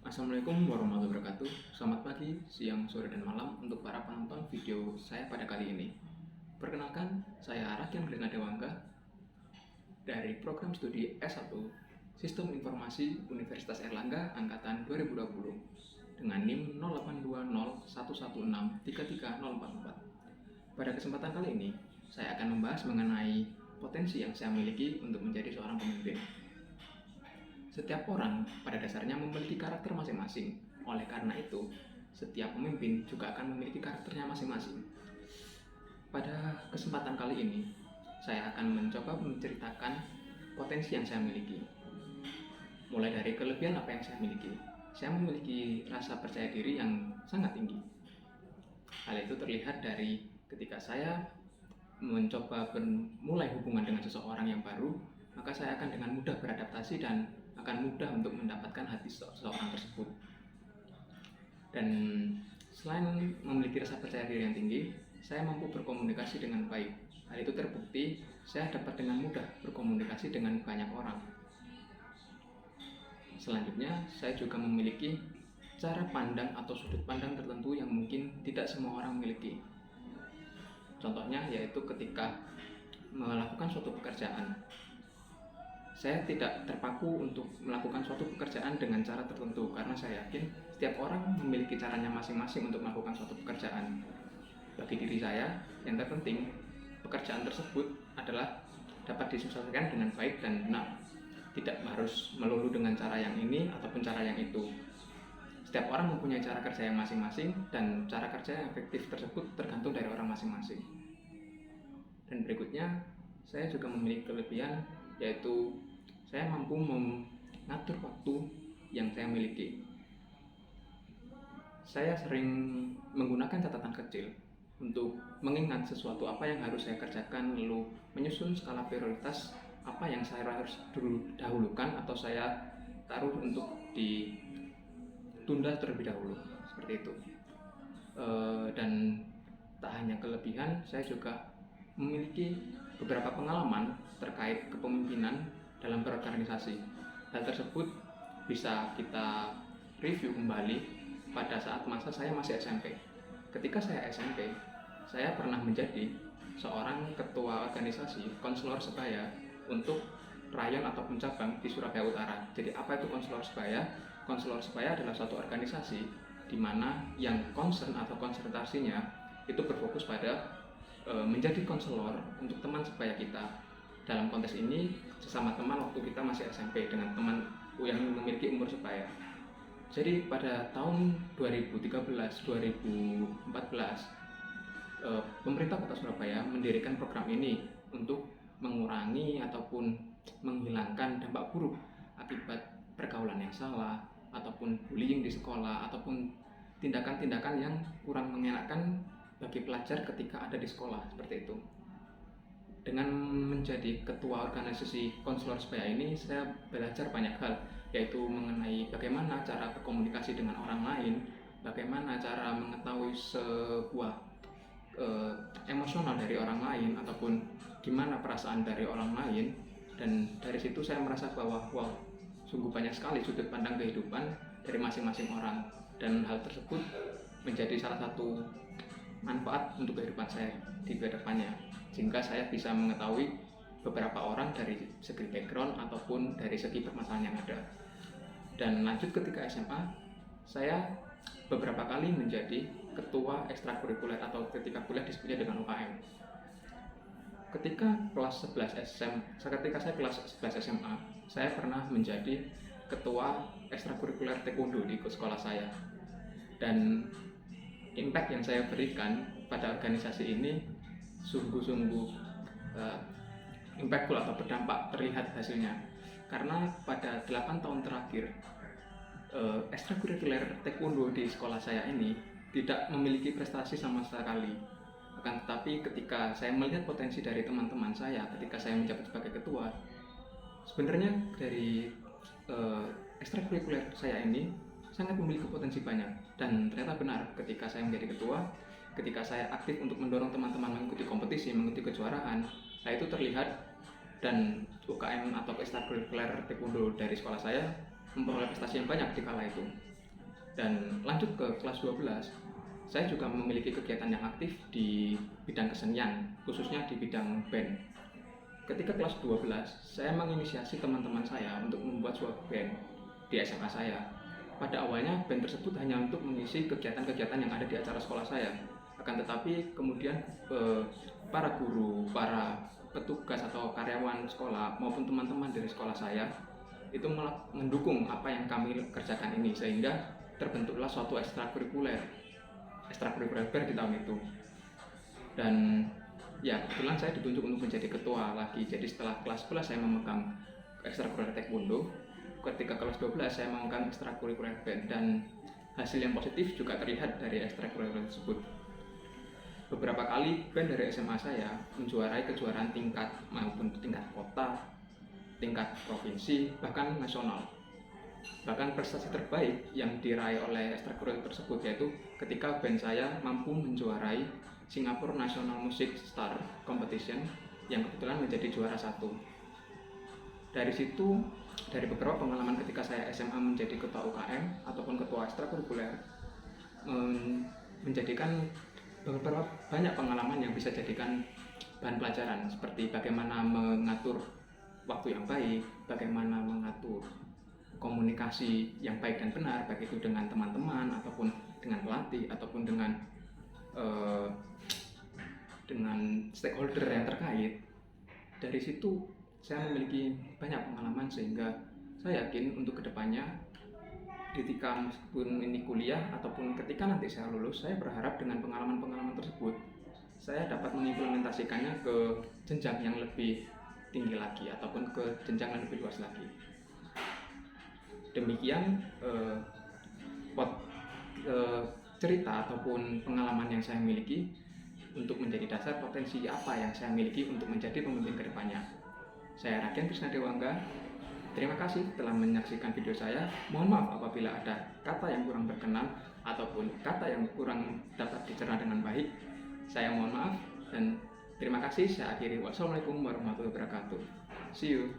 Assalamualaikum warahmatullahi wabarakatuh. Selamat pagi, siang, sore, dan malam untuk para penonton video saya pada kali ini. Perkenalkan, saya Rakian Grena Dewangga dari program studi S1 Sistem Informasi Universitas Airlangga Angkatan 2020 dengan NIM 082011633044. Pada kesempatan kali ini, saya akan membahas mengenai potensi yang saya miliki untuk menjadi seorang pemimpin. Setiap orang pada dasarnya memiliki karakter masing-masing. Oleh karena itu, setiap pemimpin juga akan memiliki karakternya masing-masing. Pada kesempatan kali ini, saya akan mencoba menceritakan potensi yang saya miliki. Mulai dari kelebihan apa yang saya miliki. Saya memiliki rasa percaya diri yang sangat tinggi. Hal itu terlihat dari ketika saya mencoba memulai hubungan dengan seseorang yang baru, maka saya akan dengan mudah beradaptasi dan akan mudah untuk mendapatkan hati seseorang tersebut. Dan selain memiliki rasa percaya diri yang tinggi, saya mampu berkomunikasi dengan baik. Hal itu terbukti saya dapat dengan mudah berkomunikasi dengan banyak orang. Selanjutnya, saya juga memiliki cara pandang atau sudut pandang tertentu yang mungkin tidak semua orang miliki. Contohnya yaitu ketika melakukan suatu pekerjaan, saya tidak terpaku untuk melakukan suatu pekerjaan dengan cara tertentu karena saya yakin setiap orang memiliki caranya masing-masing untuk melakukan suatu pekerjaan. Bagi diri saya, yang terpenting pekerjaan tersebut adalah dapat diselesaikan dengan baik dan benar. Tidak harus melulu dengan cara yang ini ataupun cara yang itu. Setiap orang mempunyai cara kerja yang masing-masing dan cara kerja yang efektif tersebut tergantung dari orang masing-masing. Dan berikutnya, saya juga memiliki kelebihan yaitu saya mampu mengatur waktu yang saya miliki. Saya sering menggunakan catatan kecil untuk mengingat sesuatu apa yang harus saya kerjakan, lalu menyusun skala prioritas apa yang saya harus dahulukan atau saya taruh untuk ditunda terlebih dahulu, seperti itu. Dan tak hanya kelebihan, saya juga memiliki beberapa pengalaman terkait kepemimpinan dalam berorganisasi. Hal tersebut bisa kita review kembali pada saat masa saya masih SMP. Ketika saya SMP, saya pernah menjadi seorang ketua organisasi konselor sebaya untuk rayon ataupun cabang di Surabaya Utara. Jadi apa itu konselor sebaya? Konselor sebaya adalah suatu organisasi di mana yang concern atau konsentrasinya itu berfokus pada menjadi konselor untuk teman sebaya kita. Dalam konteks ini sesama teman waktu kita masih SMP dengan teman yang memiliki umur sebaya. Jadi pada tahun 2013-2014 pemerintah Kota Surabaya mendirikan program ini untuk mengurangi ataupun menghilangkan dampak buruk akibat pergaulan yang salah ataupun bullying di sekolah ataupun tindakan-tindakan yang kurang mengenakan bagi pelajar ketika ada di sekolah, seperti itu. Dengan menjadi ketua organisasi konselor sebaya ini, saya belajar banyak hal, yaitu mengenai bagaimana cara berkomunikasi dengan orang lain, bagaimana cara mengetahui sebuah emosional dari orang lain, ataupun gimana perasaan dari orang lain. Dan dari situ saya merasa bahwa wow, sungguh banyak sekali sudut pandang kehidupan dari masing-masing orang, dan hal tersebut menjadi salah satu manfaat untuk kehidupan saya di kedepannya, sehingga saya bisa mengetahui beberapa orang dari segi background ataupun dari segi permasalahan yang ada. Dan lanjut ketika SMA, saya beberapa kali menjadi ketua ekstrakurikuler atau ketika kuliah disebutnya dengan UKM. Ketika saya kelas 11 SMA, saya pernah menjadi ketua ekstrakurikuler taekwondo di sekolah saya. Dan impact yang saya berikan pada organisasi ini sungguh-sungguh impactful atau berdampak, terlihat hasilnya. Karena pada 8 tahun terakhir ekstrakurikuler taekwondo di sekolah saya ini tidak memiliki prestasi sama sekali. Akan tetapi ketika saya melihat potensi dari teman-teman saya ketika saya menjabat sebagai ketua, sebenarnya dari ekstrakurikuler saya ini sangat memiliki potensi banyak. Dan ternyata benar, ketika saya menjadi ketua, ketika saya aktif untuk mendorong teman-teman mengikuti kompetisi, mengikuti kejuaraan, nah itu terlihat. Dan UKM atau ekstrakurikuler taekwondo dari sekolah saya memperoleh prestasi yang banyak di kala itu. Dan lanjut ke kelas 12, saya juga memiliki kegiatan yang aktif di bidang kesenian, khususnya di bidang band. Ketika kelas 12, saya menginisiasi teman-teman saya untuk membuat sebuah band di SMA saya. Pada awalnya band tersebut hanya untuk mengisi kegiatan-kegiatan yang ada di acara sekolah saya. Akan tetapi kemudian para guru, para petugas atau karyawan sekolah maupun teman-teman dari sekolah saya itu mendukung apa yang kami kerjakan ini, sehingga terbentuklah suatu ekstrakurikuler band di tahun itu. Dan ya kebetulan saya ditunjuk untuk menjadi ketua lagi. Jadi setelah kelas 11 saya memegang ekstrakurikuler taekwondo, ketika kelas 12 saya memegang ekstrakurikuler band, dan hasil yang positif juga terlihat dari ekstrakurikuler tersebut. Beberapa kali band dari SMA saya menjuarai kejuaraan tingkat maupun tingkat kota, tingkat provinsi, bahkan nasional. Bahkan prestasi terbaik yang diraih oleh ekstrakurikuler tersebut yaitu ketika band saya mampu menjuarai Singapore National Music Star Competition yang kebetulan menjadi juara 1. Dari situ, dari beberapa pengalaman ketika saya SMA menjadi ketua UKM ataupun ketua ekstrakurikuler, menjadikan beberapa banyak pengalaman yang bisa jadikan bahan pelajaran, seperti bagaimana mengatur waktu yang baik, bagaimana mengatur komunikasi yang baik dan benar, baik itu dengan teman-teman ataupun dengan pelatih ataupun dengan stakeholder yang terkait. Dari situ saya memiliki banyak pengalaman, sehingga saya yakin untuk kedepannya ketika meskipun ini kuliah ataupun ketika nanti saya lulus, saya berharap dengan pengalaman-pengalaman tersebut saya dapat mengimplementasikannya ke jenjang yang lebih tinggi lagi ataupun ke jenjang yang lebih luas lagi. Demikian cerita ataupun pengalaman yang saya miliki untuk menjadi dasar potensi apa yang saya miliki untuk menjadi pemimpin kedepannya. Saya Raden Krisna Dewangga. Terima kasih telah menyaksikan video saya. Mohon maaf apabila ada kata yang kurang berkenan ataupun kata yang kurang dapat dicerna dengan baik. Saya mohon maaf dan terima kasih. Saya akhiri. Wassalamualaikum warahmatullahi wabarakatuh. See you.